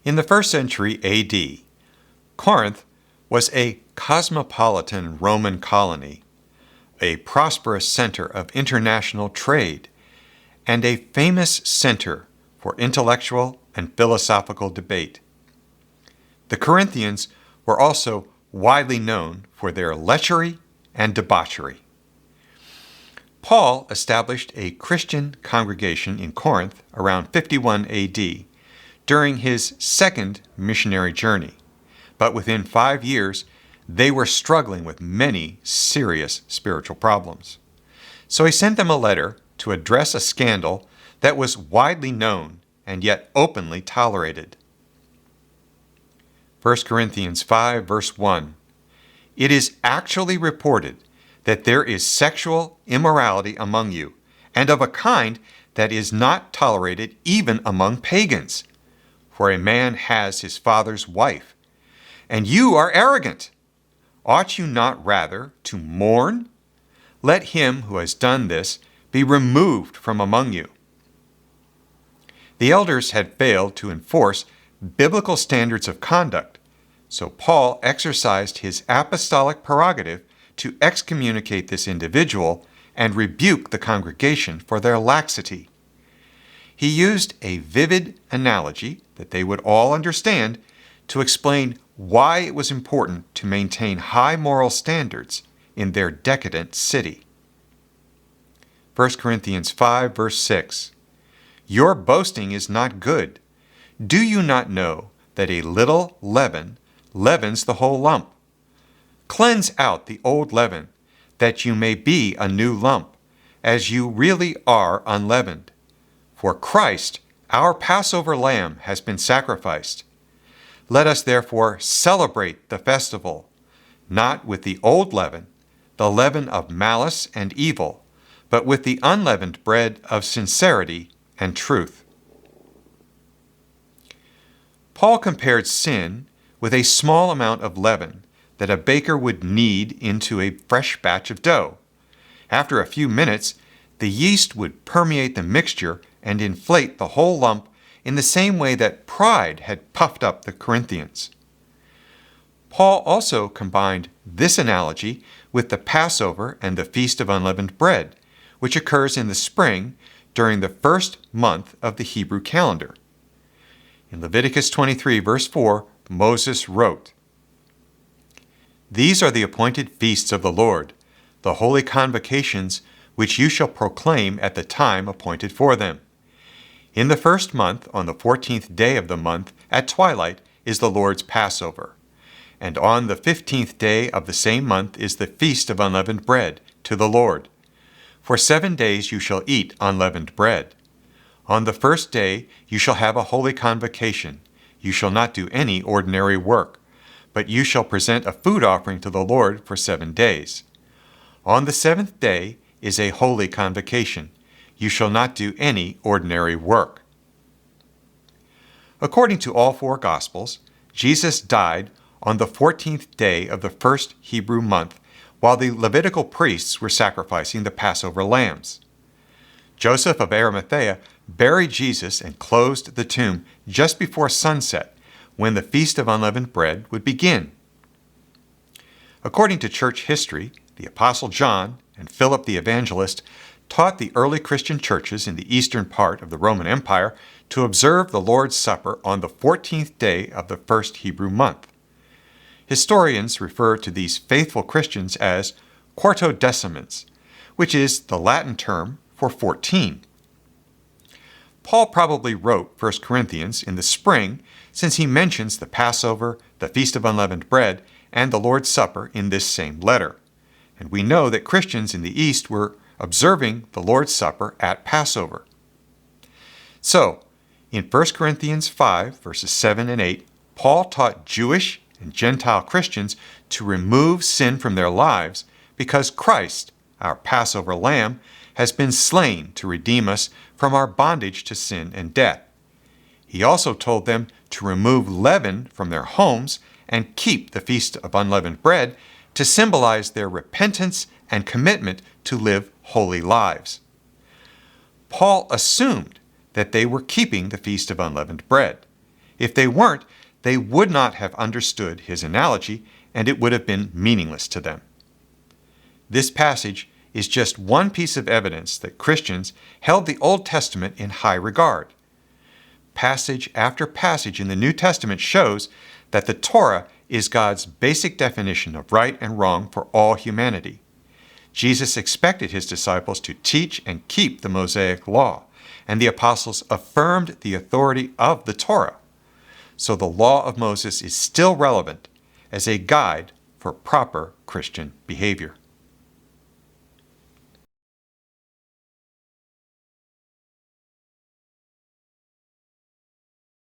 In the 1st century AD, Corinth was a cosmopolitan Roman colony, a prosperous center of international trade, and a famous center for intellectual and philosophical debate. The Corinthians were also widely known for their lechery and debauchery. Paul established a Christian congregation in Corinth around 51 AD during his second missionary journey, but within 5 years they were struggling with many serious spiritual problems. So he sent them a letter to address a scandal that was widely known and yet openly tolerated. 1 Corinthians 5, verse 1. It is actually reported that there is sexual immorality among you, and of a kind that is not tolerated even among pagans. For a man has his father's wife, and you are arrogant. Ought you not rather to mourn? Let him who has done this be removed from among you. The elders had failed to enforce biblical standards of conduct, so Paul exercised his apostolic prerogative to excommunicate this individual and rebuke the congregation for their laxity. He used a vivid analogy that they would all understand to explain why it was important to maintain high moral standards in their decadent city. 1 Corinthians 5, verse 6. Your boasting is not good. Do you not know that a little leaven leavens the whole lump? Cleanse out the old leaven, that you may be a new lump, as you really are unleavened. For Christ, our Passover lamb, has been sacrificed. Let us therefore celebrate the festival, not with the old leaven, the leaven of malice and evil, but with the unleavened bread of sincerity and truth. Paul compared sin with a small amount of leaven that a baker would knead into a fresh batch of dough. After a few minutes, the yeast would permeate the mixture and inflate the whole lump in the same way that pride had puffed up the Corinthians. Paul also combined this analogy with the Passover and the Feast of Unleavened Bread, which occurs in the spring during the first month of the Hebrew calendar. In Leviticus 23, verse 4, Moses wrote, These are the appointed feasts of the Lord, the holy convocations which you shall proclaim at the time appointed for them. In the first month, on the 14th day of the month, at twilight, is the Lord's Passover. And on the 15th day of the same month is the Feast of Unleavened Bread to the Lord. For 7 days you shall eat unleavened bread. On the first day you shall have a holy convocation. You shall not do any ordinary work, but you shall present a food offering to the Lord for 7 days. On the 7th day is a holy convocation. You shall not do any ordinary work. According to all 4 Gospels, Jesus died on the 14th day of the first Hebrew month while the Levitical priests were sacrificing the Passover lambs. Joseph of Arimathea buried Jesus and closed the tomb just before sunset, when the Feast of Unleavened Bread would begin. According to church history, the Apostle John and Philip the Evangelist taught the early Christian churches in the eastern part of the Roman Empire to observe the Lord's Supper on the 14th day of the first Hebrew month. Historians refer to these faithful Christians as quartodecimans, which is the Latin term for 14. Paul probably wrote 1 Corinthians in the spring, since he mentions the Passover, the Feast of Unleavened Bread, and the Lord's Supper in this same letter. And we know that Christians in the East were observing the Lord's Supper at Passover. So, in 1 Corinthians 5, verses 7 and 8, Paul taught Jewish and Gentile Christians to remove sin from their lives because Christ, our Passover lamb, has been slain to redeem us from our bondage to sin and death. He also told them to remove leaven from their homes and keep the Feast of Unleavened Bread to symbolize their repentance and commitment to live holy lives. Paul assumed that they were keeping the Feast of Unleavened Bread. If they weren't, they would not have understood his analogy, and it would have been meaningless to them. This passage is just one piece of evidence that Christians held the Old Testament in high regard. Passage after passage in the New Testament shows that the Torah is God's basic definition of right and wrong for all humanity. Jesus expected his disciples to teach and keep the Mosaic law, and the apostles affirmed the authority of the Torah. So the law of Moses is still relevant as a guide for proper Christian behavior.